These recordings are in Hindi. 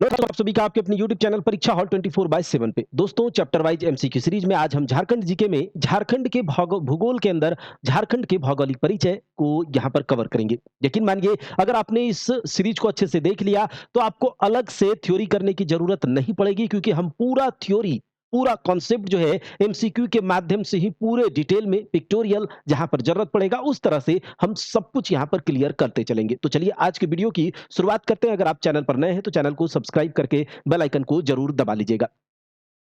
नमस्कार आप सभी का आपके अपने YouTube चैनल परीक्षा हॉल 24/7 पे। दोस्तों चैप्टर वाइज एमसीक्यू सीरीज में आज हम झारखंड जीके में झारखंड के भूगोल के अंदर झारखंड के भौगोलिक परिचय को यहाँ पर कवर करेंगे। यकीन मानिए अगर आपने इस सीरीज को अच्छे से देख लिया तो आपको अलग से थ्योरी करने की जरूरत नहीं पड़ेगी क्योंकि हम पूरा थ्योरी पूरा कॉन्सेप्ट जो है एमसीक्यू के माध्यम से ही पूरे डिटेल में पिक्टोरियल जहां पर जरूरत पड़ेगा उस तरह से हम सब कुछ यहां पर क्लियर करते चलेंगे। तो चलिए आज की वीडियो की शुरुआत करते हैं। अगर आप चैनल पर नए हैं तो चैनल को सब्सक्राइब करके बेल आइकन को जरूर दबा लीजिएगा।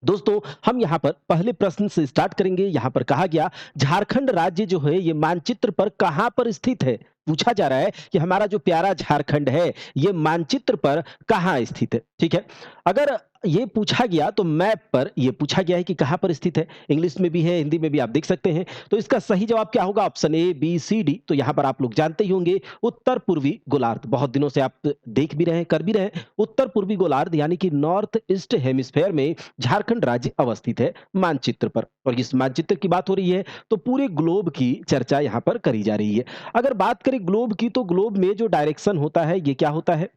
दोस्तों हम यहाँ पर पहले प्रश्न से स्टार्ट करेंगे। यहाँ पर कहा गया झारखंड राज्य जो है ये मानचित्र पर कहां पर स्थित है। पूछा जा रहा है कि हमारा जो प्यारा झारखंड है ये मानचित्र पर कहां स्थित है। ठीक है, अगर ये पूछा गया तो मैप पर ये पूछा गया है कि कहां पर स्थित है। इंग्लिश में भी है, हिंदी में भी आप देख सकते हैं। तो इसका सही जवाब क्या होगा? Option A B C D. तो यहां पर आप लोग जानते ही होंगे उत्तर पूर्वी गोलार्ध। बहुत दिनों से आप देख भी रहे हैं, कर भी रहे हैं। उत्तर पूर्वी गोलार्ध यानी कि नॉर्थ ईस्ट हेमिस्फेयर में झारखंड राज्य अवस्थित है मानचित्र पर। और इस मानचित्र की बात हो रही है तो पूरे ग्लोब की चर्चा यहां पर करी जा रही है। अगर बात करें ग्लोब की तो ग्लोब में जो डायरेक्शन होता है ये क्या होता है?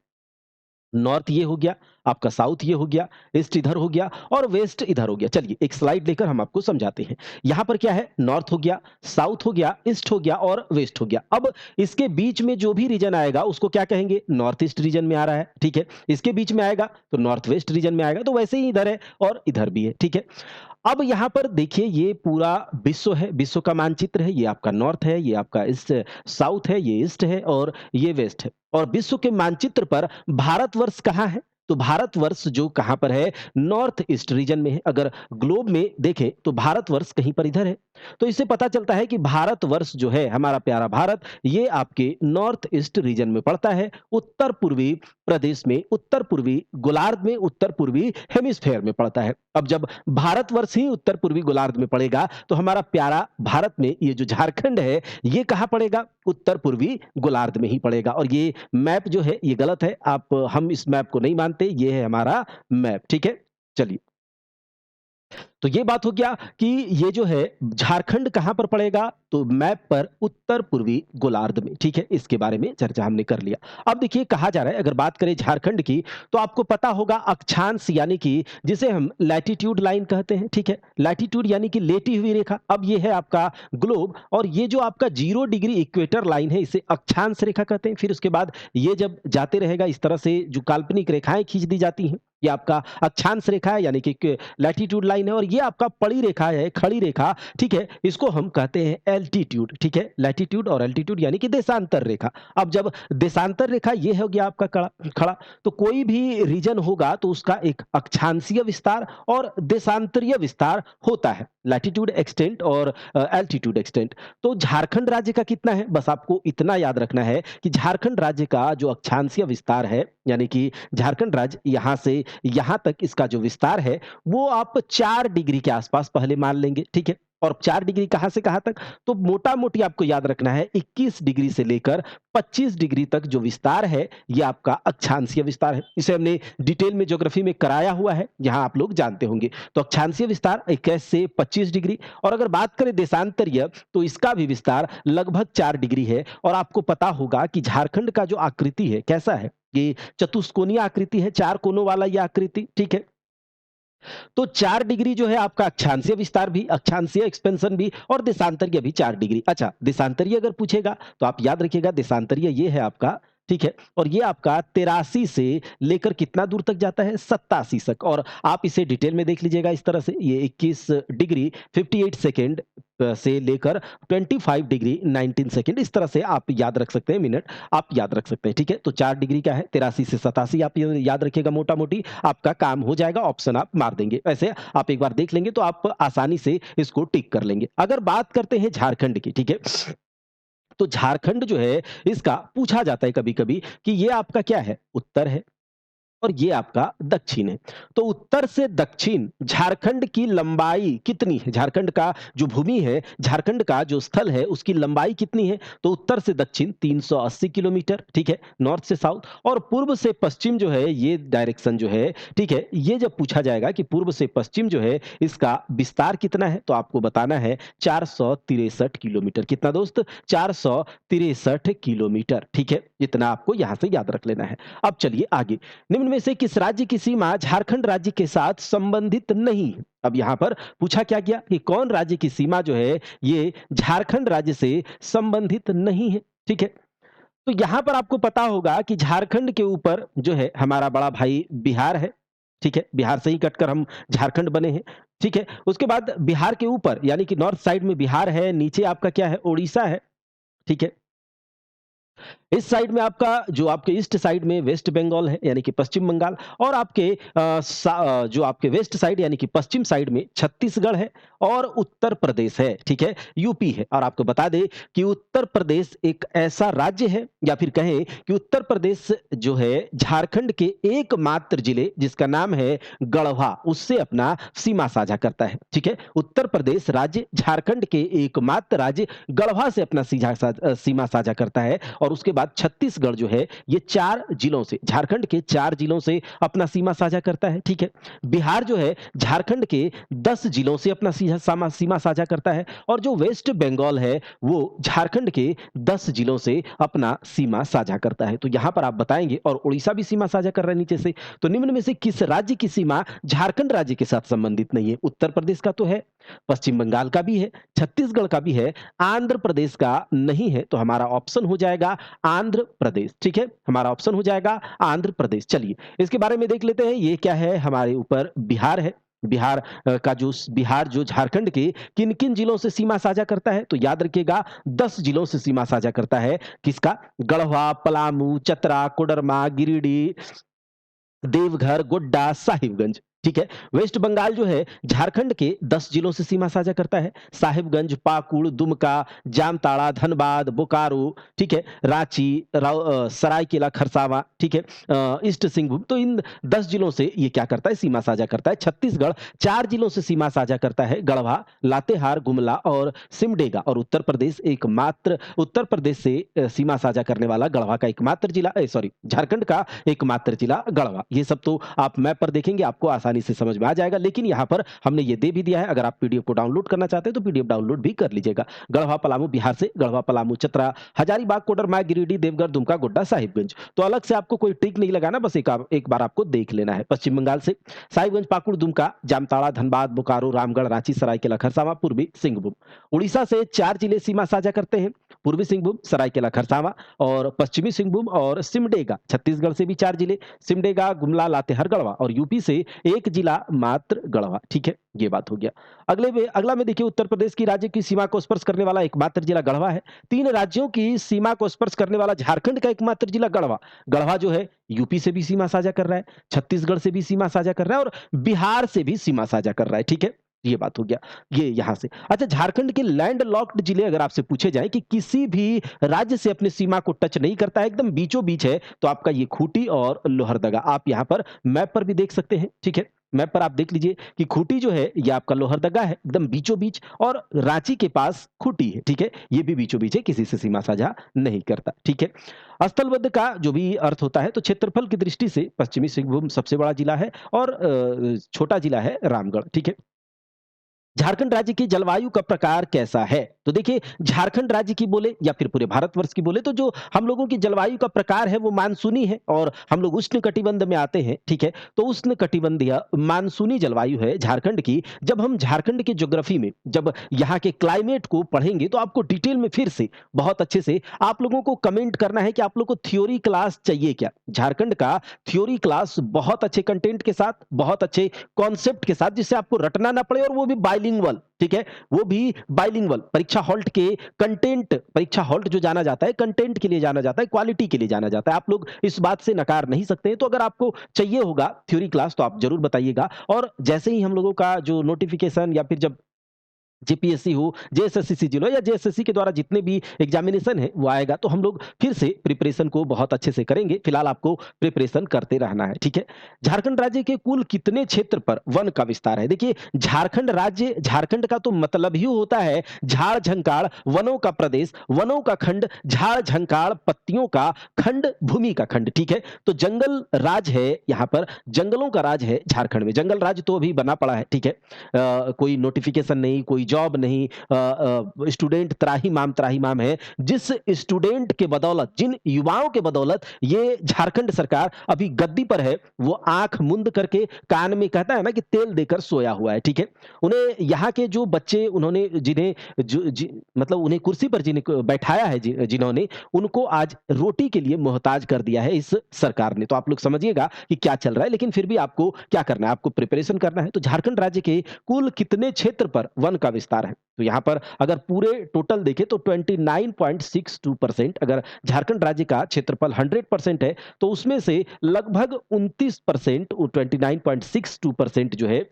नॉर्थ ये हो गया, आपका साउथ ये हो गया, ईस्ट इधर हो गया और वेस्ट इधर हो गया। चलिए एक स्लाइड लेकर हम आपको समझाते हैं। यहां पर क्या है? नॉर्थ हो गया, साउथ हो गया, ईस्ट हो गया और वेस्ट हो गया। अब इसके बीच में जो भी रीजन आएगा उसको क्या कहेंगे? नॉर्थ ईस्ट रीजन में आ रहा है। ठीक है, इसके बीच में आएगा तो नॉर्थ वेस्ट रीजन में आएगा। तो वैसे ही इधर है और इधर भी है। ठीक है, अब यहाँ पर देखिए ये पूरा विश्व है, विश्व का मानचित्र है। ये आपका नॉर्थ है, ये आपका ईस्ट साउथ है, ये ईस्ट है और ये वेस्ट है। और विश्व के मानचित्र पर भारतवर्ष कहाँ है? तो भारतवर्ष जो कहाँ पर है? नॉर्थ ईस्ट रीजन में है। अगर ग्लोब में देखें तो भारतवर्ष कहीं पर इधर है। तो इससे पता चलता है कि भारतवर्ष जो है हमारा प्यारा भारत ये आपके नॉर्थ ईस्ट रीजन में पड़ता है, उत्तर पूर्वी प्रदेश में, उत्तर पूर्वी गोलार्ध में, उत्तर पूर्वी हेमिस्फेयर में पड़ता है। अब जब भारतवर्ष ही उत्तर पूर्वी गोलार्ध में पड़ेगा तो हमारा प्यारा भारत में ये जो झारखंड है ये कहाँ पड़ेगा? उत्तर पूर्वी गोलार्ध में ही पड़ेगा। और ये मैप जो है ये गलत है। हम इस मैप को नहीं मानते, ये है हमारा मैप। ठीक है, चलिए तो ये बात हो गया कि ये जो है झारखंड कहां पर पड़ेगा? तो मैप पर उत्तर पूर्वी गोलार्ध में। ठीक है, इसके बारे में चर्चा हमने कर लिया। अब देखिए कहा जा रहा है अगर बात करें झारखंड की तो आपको पता होगा अक्षांश यानी कि जिसे हम लैटिट्यूड लाइन कहते हैं। ठीक है, लैटिट्यूड यानी कि लेटी हुई रेखा। अब ये है आपका ग्लोब और ये जो आपका 0 डिग्री इक्वेटर लाइन है इसे अक्षांश रेखा कहते हैं। फिर उसके बाद ये जब जाते रहेगा इस तरह से जो काल्पनिक रेखाएं खींच दी जाती हैं ये आपका अक्षांश रेखा है यानी कि लैटिट्यूड लाइन है। और ये आपका पड़ी रेखा है, खड़ी रेखा। ठीक है, इसको हम कहते हैं एल्टीट्यूड। ठीक है, लैटिट्यूड और एल्टीट्यूड यानी कि देशांतर रेखा। अब जब देशांतर रेखा ये हो गया आपका खड़ा तो कोई भी रीजन होगा तो उसका एक अक्षांशीय विस्तार और देशांतरीय विस्तार होता है, लैटिट्यूड एक्सटेंट और एल्टीट्यूड एक्सटेंट। तो झारखंड राज्य का कितना है? बस आपको इतना याद रखना है कि झारखंड राज्य का जो अक्षांशीय विस्तार है यानी कि झारखंड राज्य यहां से यहां तक इसका जो विस्तार है वो आप 4 डिग्री के आसपास पहले मान लेंगे। ठीक है, और 4 डिग्री कहां से कहां तक? तो मोटा मोटी आपको याद रखना है 21 डिग्री से लेकर 25 डिग्री तक जो विस्तार है ये आपका अक्षांशीय विस्तार है। इसे हमने डिटेल में ज्योग्राफी में कराया हुआ है, यहां आप लोग जानते होंगे। तो अक्षांशीय विस्तार 21 से 25 डिग्री। और अगर बात करें देशांतरीय तो इसका भी विस्तार लगभग 4 डिग्री है। और आपको पता होगा कि झारखंड का जो आकृति है कैसा है? ये चतुष्कोणीय आकृति है, 4 कोनों वाला ये आकृति। ठीक है, तो 4 डिग्री जो है आपका अक्षांशीय विस्तार भी, अक्षांशीय एक्सपेंशन भी और देशांतरीय भी 4 डिग्री। अच्छा, देशांतरीय अगर पूछेगा तो आप याद रखिएगा देशांतरीय ये है आपका। ठीक है, और ये आपका 83 से लेकर कितना दूर तक जाता है? 87 तक। और आप इसे डिटेल में देख लीजिएगा इस तरह से ये 21 डिग्री 58 सेकेंड से लेकर 25 डिग्री 19 सेकेंड, इस तरह से आप याद रख सकते हैं, मिनट आप याद रख सकते हैं। ठीक है, तो 4 डिग्री क्या है? 83 से 87 आप याद रखिएगा, मोटा मोटी आपका काम हो जाएगा। ऑप्शन आप मार देंगे, ऐसे आप एक बार देख लेंगे तो आप आसानी से इसको टिक कर लेंगे। अगर बात करते हैं झारखंड की, ठीक है, तो झारखंड जो है इसका पूछा जाता है कभी कभी कि ये आपका क्या है? उत्तर है और ये आपका दक्षिण है। तो उत्तर से दक्षिण झारखंड की लंबाई कितनी है? झारखंड का जो भूमि है, झारखंड का जो स्थल है उसकी लंबाई कितनी है? तो उत्तर से दक्षिण 380 किलोमीटर। ठीक है, नॉर्थ से साउथ। और पूर्व से पश्चिम जो है ये डायरेक्शन जो है, ठीक है, ये जब पूछा जाएगा कि पूर्व से पश्चिम जो है इसका विस्तार कितना है तो आपको बताना है 463 किलोमीटर। कितना दोस्त? 463 किलोमीटर। ठीक है, इतना आपको यहां से याद रख लेना है। अब चलिए आगे। निम्न में से किस राज्य की सीमा झारखंड राज्य के साथ संबंधित नहीं है? अब यहां पर पूछा क्या गया कि कौन राज्य की सीमा जो है ये झारखंड राज्य से संबंधित नहीं है। ठीक है, तो यहां पर आपको पता होगा कि झारखंड के ऊपर जो है हमारा बड़ा भाई बिहार है। ठीक है, बिहार से ही कटकर हम झारखंड बने हैं। ठीक है, उसके बाद बिहार के ऊपर यानी कि नॉर्थ साइड में बिहार है, नीचे आपका क्या है, उड़ीसा है। ठीक है, इस साइड में आपका जो आपके ईस्ट साइड में वेस्ट बंगाल है यानी कि पश्चिम बंगाल, और आपके जो आपके वेस्ट साइड यानी कि पश्चिम साइड में छत्तीसगढ़ है और उत्तर प्रदेश है। ठीक है, यूपी है। और आपको बता दें कि उत्तर प्रदेश एक ऐसा राज्य है, या फिर कहें कि उत्तर प्रदेश जो है झारखंड के एकमात्र जिले जिसका नाम है गढ़वा, उससे अपना सीमा साझा करता है। ठीक है, उत्तर प्रदेश राज्य झारखंड के एकमात्र राज्य गढ़वा से अपना सीमा साझा करता है। और उसके बाद छत्तीसगढ़ जो है ये 4 जिलों से, झारखंड के 4 जिलों से अपना सीमा साझा करता है। ठीक है, बिहार जो है झारखंड के 10 जिलों से अपना सीमा साझा करता है, और जो वेस्ट बंगाल है वो झारखंड के 10 जिलों से अपना सीमा साझा करता है। तो यहां पर आप बताएंगे, और उड़ीसा भी सीमा साझा कर रहा है नीचे से। तो निम्न में से किस राज्य की सीमा झारखंड राज्य के साथ संबंधित नहीं है? उत्तर प्रदेश का तो है, पश्चिम बंगाल का भी है, छत्तीसगढ़ का भी है, आंध्र प्रदेश का नहीं है। तो हमारा ऑप्शन हो जाएगा आंध्र प्रदेश। ठीक है, हमारा ऑप्शन हो जाएगा आंध्र प्रदेश। चलिए इसके बारे में देख लेते हैं, ये क्या है, हमारे ऊपर बिहार है। बिहार बिहार जो झारखंड के किन किन जिलों से सीमा साझा करता है? तो याद रखिएगा 10 जिलों से सीमा साझा करता है। किसका? गढ़वा, पलामू, चतरा, कोडरमा, गिरिडीह, देवघर, गोड्डा, साहिबगंज। ठीक है, वेस्ट बंगाल जो है झारखंड के 10 जिलों से सीमा साझा करता है। साहिबगंज, पाकुड़, दुमका, जामताड़ा, धनबाद, बोकारो, ठीक है, रांची, सरायकेला, खरसावां, ठीक है, ईस्ट सिंहभूम। तो इन 10 जिलों से ये क्या करता है, सीमा साझा करता है। छत्तीसगढ़ 4 जिलों से सीमा साझा करता है, गढ़वा, लातेहार, गुमला और सिमडेगा। और उत्तर प्रदेश से सीमा साझा करने वाला गढ़वा का एकमात्र जिला, सॉरी, झारखंड का एकमात्र जिला गढ़वा। ये सब तो आप मैप पर देखेंगे, आपको आसानी से समझ में आ जाएगा। लेकिन यहाँ पर हमने ये दे भी दिया है, अगर आप पीडीएफ को डाउनलोड करना चाहते हैं तो पीडीएफ डाउनलोड भी कर लीजिएगा। गढ़वा पलामू बिहार से, गढ़वा पलामू चतरा, हजारीबाग, कोडरमा, गिरिडीह, देवघर, दुमका, गोड्डा, साहिबगंज। तो अलग से आपको कोई ट्रिक नहीं लगाना, बस एक बार आपको देख लेना है। पश्चिम बंगाल से साहिबगंज, पाकुड़, दुमका, जामताड़ा, धनबाद, बोकारो, रामगढ़, रांची, सरायकेला, खरसावां, पूर्वी सिंहभूम। उड़ीसा से 4 जिले सीमा साझा करते हैं, पूर्वी सिंहभूम, सरायकेला, खरसावां और पश्चिमी सिंहभूम और सिमडेगा। छत्तीसगढ़ से भी 4 जिले, सिमडेगा, गुमला, लातेहार, गढ़वा, और यूपी से 1 जिला मात्र गढ़वा। ठीक है, ये बात हो गया। अगला में देखिए, उत्तर प्रदेश की राज्य की सीमा को स्पर्श करने वाला एकमात्र जिला गढ़वा है। 3 राज्यों की सीमा को स्पर्श करने वाला झारखंड का एकमात्र जिला गढ़वा। गढ़वा जो है यूपी से भी सीमा साझा कर रहा है, छत्तीसगढ़ से भी सीमा साझा कर रहा है और बिहार से भी सीमा साझा कर रहा है। ठीक है, ये बात हो गया, ये यहां से। अच्छा, झारखंड के लैंड लॉक्ड जिले अगर आपसे पूछे जाए कि किसी भी राज्य से अपनी सीमा को टच नहीं करता है, एकदम बीचों बीच है, तो आपका ये खूंटी और लोहरदगा। आप यहां पर मैप पर भी देख सकते हैं। ठीक है, मैप पर आप देख लीजिए कि खूंटी जो है ये आपका लोहरदगा है, एकदम बीचों बीच, और रांची के पास खूंटी है। ठीक है, ये भी बीचों बीच है, किसी से सीमा साझा नहीं करता। ठीक है, स्थलबद्ध का जो भी अर्थ होता है, तो क्षेत्रफल की दृष्टि से पश्चिमी सिंहभूम सबसे बड़ा जिला है और छोटा जिला है रामगढ़। ठीक है, झारखंड राज्य की जलवायु का प्रकार कैसा है? तो देखिए, झारखंड राज्य की बोले या फिर पूरे भारतवर्ष की बोले, तो जो हम लोगों की जलवायु का प्रकार है वो मानसूनी है, और हम लोग उष्ण कटिबंध में आते हैं। ठीक है, तो उष्ण कटिबंधीय मानसूनी जलवायु है झारखंड की। जब हम झारखंड के ज्योग्राफी में जब यहाँ के क्लाइमेट को पढ़ेंगे, तो आपको डिटेल में फिर से बहुत अच्छे से आप लोगों को कमेंट करना है कि आप लोग को थ्योरी क्लास चाहिए क्या। झारखंड का थ्योरी क्लास बहुत अच्छे कंटेंट के साथ, बहुत अच्छे कॉन्सेप्ट के साथ, जिससे आपको रटना ना पड़े, और वो भी बाइलिंगुअल। ठीक है, वो भी बाइलिंगुअल। परीक्षा हॉल्ट के कंटेंट, परीक्षा हॉल्ट जो जाना जाता है, कंटेंट के लिए जाना जाता है, क्वालिटी के लिए जाना जाता है। आप लोग इस बात से नकार नहीं सकते हैं। तो अगर आपको चाहिए होगा थ्योरी क्लास तो आप जरूर बताइएगा, और जैसे ही हम लोगों का जो नोटिफिकेशन या फिर जब जेपीएससी हो, जेएसएससी सीजीएल हो, या जेएसएससी के द्वारा जितने भी एग्जामिनेशन है वो आएगा, तो हम लोग फिर से प्रिपरेशन को बहुत अच्छे से करेंगे। फिलहाल आपको प्रिपरेशन करते रहना है। ठीक है, झारखंड राज्य के कुल कितने क्षेत्र पर वन का विस्तार है? देखिए, झारखंड राज्य, झारखंड का तो मतलब ही होता है झाड़ झंकाड़, वनों का प्रदेश, वनों का खंड, झाड़ झंकाड़, पत्तियों का खंड, भूमि का खंड। ठीक है, तो जंगल राज है, यहाँ पर जंगलों का राज है झारखंड में। जंगल राज तो अभी बना पड़ा है। ठीक है, कोई नोटिफिकेशन नहीं, कोई जॉब नहीं, स्टूडेंट त्राहिमाम है, जिस स्टूडेंट के बदौलत, जिन युवाओं के बदौलत ये झारखंड सरकार अभी गद्दी पर है, वो आँख मूंद करके कान में कहता है ना कि तेल देकर सोया हुआ है, ठीक है? उन्हें यहाँ के जो बच्चे उन्होंने जिन्हें जो जि मतलब उन्हें कुर्सी पर जिन्हें क बैठाया है जिन्होंने, उनको आज रोटी के लिए मोहताज कर दिया है इस सरकार ने। तो आप लोग समझिएगा कि क्या चल रहा है, लेकिन फिर भी आपको क्या करना है, आपको प्रिपरेशन करना है। तो झारखंड राज्य के कुल कितने क्षेत्र पर वन का विस्तार है? तो यहाँ पर अगर पूरे टोटल देखें तो 29.62%, अगर झारखंड राज्य का क्षेत्रफल 100% है, तो उसमें से लगभग 29% 29.62% जो है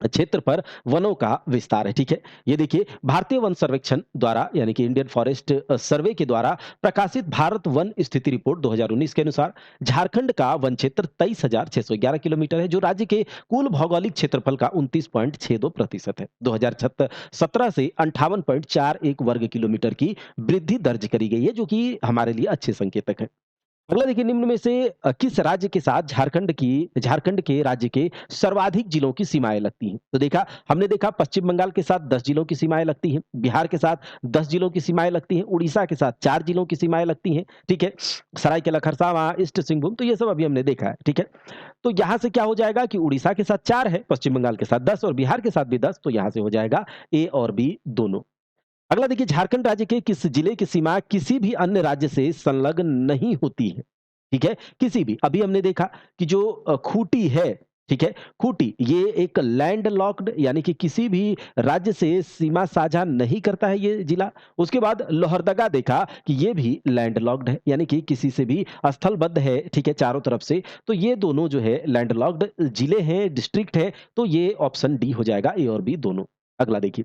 क्षेत्र पर वनों का विस्तार है, ठीक है? ये देखिए भारतीय वन सर्वेक्षण द्वारा यानी कि इंडियन फॉरेस्ट सर्वे के द्वारा प्रकाशित भारत वन स्थिति रिपोर्ट 2019 के अनुसार झारखंड का वन क्षेत्र 23,611 किलोमीटर है, जो राज्य के कुल भौगोलिक क्षेत्रफल का 29.62% है। 2017 से 58.41 वर्ग किलोमीटर की वृद्धि दर्ज करी गई है, जो कि हमारे लिए अच्छे संकेतक है। अगला देखिए, निम्न में से किस राज्य के साथ झारखंड के राज्य के सर्वाधिक जिलों की सीमाएं लगती हैं? तो देखा, हमने देखा पश्चिम बंगाल के साथ 10 जिलों की सीमाएं लगती हैं, बिहार के साथ 10 जिलों की सीमाएं लगती हैं, उड़ीसा के साथ 4 जिलों की सीमाएं लगती हैं, ठीक है? सरायकेला खरसावां, ईस्ट सिंहभूम, तो ये सब अभी हमने देखा है, ठीक है? तो यहाँ से क्या हो जाएगा कि उड़ीसा के साथ 4 है, पश्चिम बंगाल के साथ 10 और बिहार के साथ भी 10, तो यहाँ से हो जाएगा ए और बी दोनों। अगला देखिए, झारखंड राज्य के किस जिले की सीमा किसी भी अन्य राज्य से संलग्न नहीं होती है? ठीक है? किसी भी। अभी हमने देखा कि जो खूंटी है, ठीक है? खूंटी ये एक लैंड लॉक्ड यानी कि किसी भी राज्य से सीमा साझा नहीं करता है ये जिला। उसके बाद लोहरदगा देखा कि ये भी लैंड लॉक्ड है, यानी कि किसी से भी स्थलबद्ध है, ठीक है? चारों तरफ से। तो ये दोनों जो है लैंड लॉक्ड जिले हैं, डिस्ट्रिक्ट है, तो ये ऑप्शन डी हो जाएगा, ए और बी दोनों। अगला देखिए,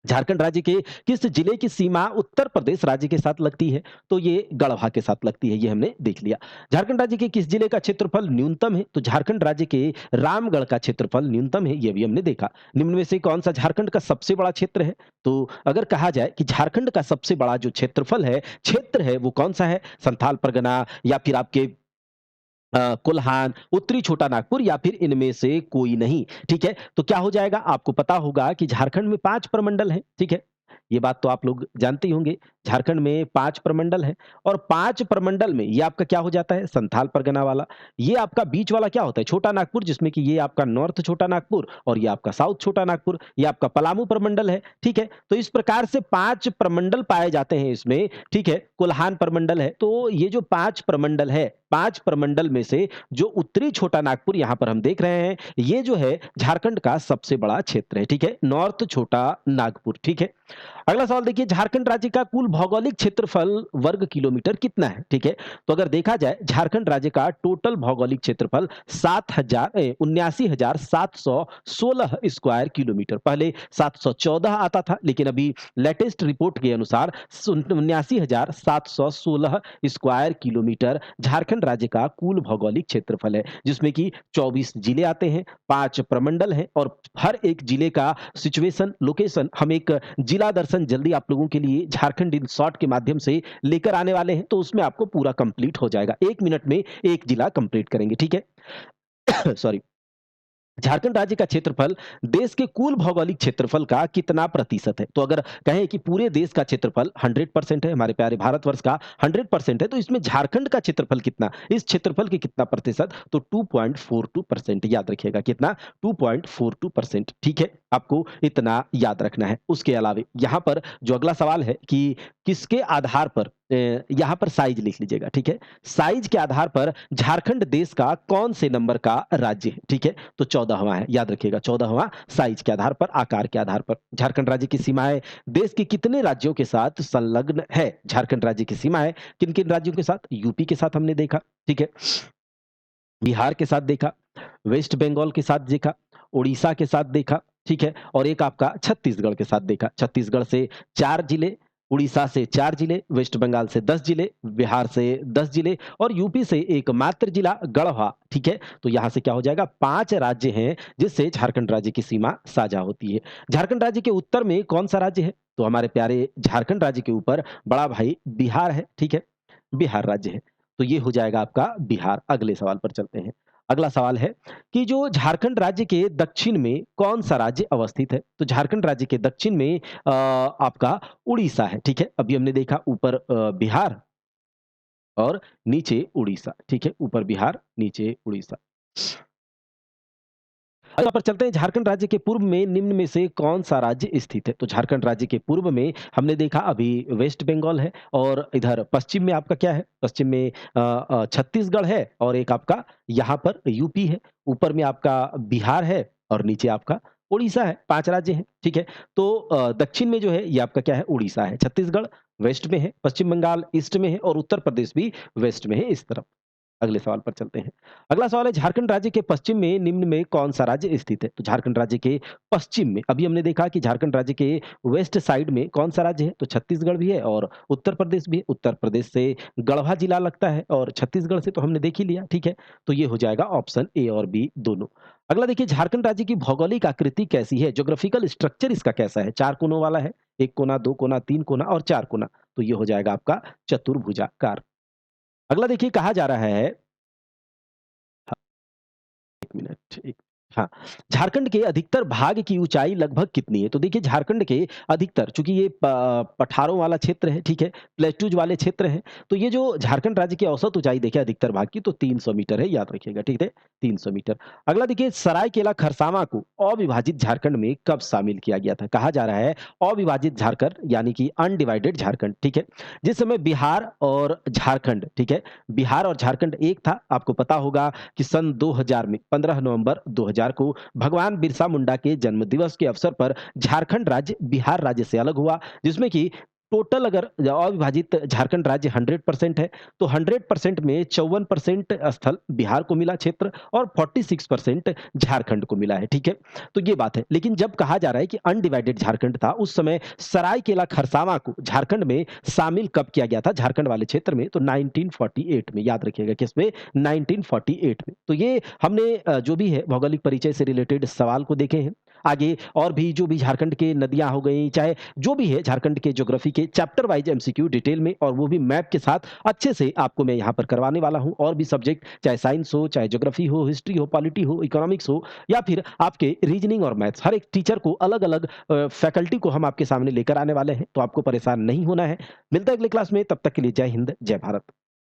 झारखंड राज्य के किस जिले की सीमा उत्तर प्रदेश राज्य के साथ लगती है? तो ये गढ़वा के साथ लगती है, ये हमने देख लिया। झारखंड राज्य के किस जिले का क्षेत्रफल न्यूनतम है? तो झारखंड राज्य के रामगढ़ का क्षेत्रफल न्यूनतम है, ये भी हमने देखा। निम्न में से कौन सा झारखंड का सबसे बड़ा क्षेत्र है? तो अगर कहा जाए कि झारखंड का सबसे बड़ा जो क्षेत्रफल है, क्षेत्र है, वो कौन सा है? संथाल परगना या फिर आपके कोल्हान, उत्तरी छोटा नागपुर या फिर इनमें से कोई नहीं, ठीक है? तो क्या हो जाएगा? आपको पता होगा कि झारखंड में 5 प्रमंडल हैं, ठीक है? ये बात तो आप लोग जानते ही होंगे। झारखंड में 5 प्रमंडल हैं और 5 प्रमंडल में ये आपका क्या हो जाता है? संथाल परगना वाला। ये आपका बीच वाला क्या होता है? छोटा नागपुर, जिसमें कि ये आपका नॉर्थ छोटा नागपुर और ये आपका साउथ छोटा नागपुर, ये आपका पलामू प्रमंडल है, ठीक है? तो इस प्रकार से 5 प्रमंडल पाए जाते हैं इसमें, ठीक है? कोल्हान प्रमंडल है। तो ये जो 5 प्रमंडल है, 5 प्रमंडल में से जो उत्तरी छोटा नागपुर यहाँ पर हम देख रहे हैं, ये जो है झारखंड का सबसे बड़ा क्षेत्र है, ठीक है? नॉर्थ छोटा नागपुर, ठीक है? अगला सवाल देखिए, झारखंड राज्य का कुल भौगोलिक क्षेत्रफल वर्ग किलोमीटर कितना है? ठीक है? तो अगर देखा जाए झारखंड राज्य का टोटल भौगोलिक क्षेत्रफल 79,716 स्क्वायर किलोमीटर, पहले 714 आता था, लेकिन अभी लेटेस्ट रिपोर्ट के अनुसार 79,716 स्क्वायर किलोमीटर झारखंड राज्य का कुल भौगोलिक क्षेत्रफल है, जिसमें कि 24 जिले आते हैं, 5 प्रमंडल हैं और हर एक जिले का सिचुएशन, लोकेशन हम एक जिला दर्शन जल्दी आप लोगों के लिए झारखंड इन शॉर्ट के माध्यम से लेकर आने वाले हैं, तो उसमें आपको पूरा कंप्लीट हो जाएगा। 1 मिनट में 1 जिला कंप्लीट करेंगे, ठीक है? सॉरी। झारखंड राज्य का क्षेत्रफल देश के कुल भौगोलिक क्षेत्रफल का कितना प्रतिशत है? तो अगर कहें कि पूरे देश का क्षेत्रफल 100% है, हमारे प्यारे भारतवर्ष का 100% है, तो इसमें झारखंड का क्षेत्रफल कितना? इस क्षेत्रफल के कितना प्रतिशत? तो 2.42%, याद रखिएगा कितना? 2.42%, ठीक है? आपको इतना याद रखना है। उसके अलावे यहाँ पर जो अगला सवाल है कि किसके आधार पर यहाँ पर साइज लिख लीजिएगा, ठीक है? साइज के आधार पर झारखंड देश का कौन से नंबर का राज्य है? ठीक है? तो 14वां है, याद रखिएगा 14वां साइज के आधार पर, आकार के आधार पर। झारखंड राज्य की सीमाएं देश के कितने राज्यों के साथ संलग्न है? झारखंड राज्य की सीमाएं किन-किन राज्यों के साथ? यूपी के साथ हमने देखा, ठीक है? बिहार के साथ देखा, वेस्ट बंगाल के साथ देखा, उड़ीसा के साथ देखा, ठीक है? और एक आपका छत्तीसगढ़ के साथ देखा। छत्तीसगढ़ से 4 जिले, उड़ीसा से 4 जिले, वेस्ट बंगाल से 10 जिले, बिहार से 10 जिले और यूपी से एकमात्र जिला गढ़वा, ठीक है? तो यहाँ से क्या हो जाएगा? 5 राज्य हैं जिससे झारखंड राज्य की सीमा साझा होती है। झारखंड राज्य के उत्तर में कौन-सा राज्य है? तो हमारे प्यारे झारखंड राज्य के ऊपर बड़ा भाई बिहार है, ठीक है? बिहार राज्य है। तो ये हो जाएगा आपका बिहार। अगले सवाल पर चलते हैं। अगला सवाल है कि जो झारखंड राज्य के दक्षिण में कौन-सा राज्य अवस्थित है? तो झारखंड राज्य के दक्षिण में आपका उड़ीसा है, ठीक है? अभी हमने देखा ऊपर बिहार और नीचे उड़ीसा, ठीक है? ऊपर बिहार, नीचे उड़ीसा। यहाँ पर चलते हैं झारखंड राज्य के पूर्व में निम्न में से कौन-सा राज्य स्थित है? तो झारखंड राज्य के पूर्व में हमने देखा अभी वेस्ट बंगाल है और इधर पश्चिम में आपका क्या है? पश्चिम में छत्तीसगढ़ है और एक आपका यहाँ पर यूपी है। ऊपर में आपका बिहार है और नीचे आपका उड़ीसा है, 5 राज्य हैं, ठीक है? तो दक्षिण में जो है ये आपका क्या है? उड़ीसा है, छत्तीसगढ़ वेस्ट में है, पश्चिम बंगाल ईस्ट में है और उत्तर प्रदेश भी वेस्ट में है इस तरफ। अगले सवाल पर चलते हैं। अगला सवाल है झारखंड राज्य के पश्चिम में निम्न में कौन-सा राज्य स्थित है? तो झारखंड राज्य के पश्चिम में अभी हमने देखा कि झारखंड राज्य के वेस्ट साइड में कौन-सा राज्य है? तो छत्तीसगढ़ भी है और उत्तर प्रदेश भी है। उत्तर प्रदेश से गढ़वा जिला लगता है और छत्तीसगढ़ से तो हमने देख ही लिया, ठीक है? तो ये हो जाएगा ऑप्शन ए और बी दोनों। अगला देखिए झारखंड राज्य की भौगोलिक आकृति कैसी है? ज्योग्राफिकल स्ट्रक्चर इसका कैसा है? 4 कोनों वाला है, 1 कोना, 2 कोना, 3 कोना और 4 कोना। तो ये हो जाएगा आपका चतुर्भुजाकार। अगला देखिए कहा जा रहा है 1 मिनट एक हाँ, झारखंड के अधिकतर भाग की ऊँचाई लगभग कितनी है? तो देखिए झारखंड के अधिकतर चूँकि ये प पठारों वाला क्षेत्र है, ठीक है? प्लेटूज़ वाले क्षेत्र हैं, तो ये जो झारखंड राज्य की औसत ऊँचाई देखिए अधिकतर भाग की तो 300 मीटर है, याद रखिएगा, ठीक है? 300 मीटर। अगला देखिए सरायकेला खरसावां को अविभाजित झारखंड में कब शामिल किया गया था? कहा जा रहा है अविभाजित झारखंड यानी कि अनडिवाइडेड झारखंड, ठीक है? जिस समय बिहार और झारखंड, ठीक है? बिहार और झारखंड एक था, आपको पता होगा कि सन 2000 में 15 नवंबर 2000 को भगवान बिरसा मुंडा के जन्म दिवस के अवसर पर झारखंड राज्य बिहार राज्य से अलग हुआ, जिसमें कि टोटल अगर अविभाजित झारखंड राज्य 100% है, तो 100% में 54% स्थल बिहार को मिला क्षेत्र और 46% झारखंड को मिला है, ठीक है? तो ये बात है। लेकिन जब कहा जा रहा है कि अनडिवाइडेड झारखंड था, उस समय सरायकेला खरसावां को झारखंड में शामिल कब किया गया था झारखंड वाले क्षेत्र में? तो 1948 में, याद रखिएगा किसमें? 1948 में। तो ये हमने जो भी है भौगोलिक परिचय से रिलेटेड सवाल को देखे हैं। आगे और भी जो भी झारखंड के नदियाँ हो गई, चाहे जो भी है झारखंड के ज्योग्राफी के चैप्टर वाइज़ एमसीक्यू डिटेल में और वो भी मैप के साथ अच्छे से आपको मैं यहाँ पर करवाने वाला हूँ। और भी सब्जेक्ट चाहे साइंस हो, चाहे ज्योग्राफी हो, हिस्ट्री हो, पॉलिटी हो, इकोनॉमिक्स हो या फिर आपके रीजनिंग और मैथ्स, हर एक टीचर को अलग-अलग फैकल्टी को हम आपके सामने लेकर आने वाले हैं, तो आपको परेशान नहीं होना है। मिलते हैं अगली क्लास में, तब तक के लिए जय हिंद, जय भारत।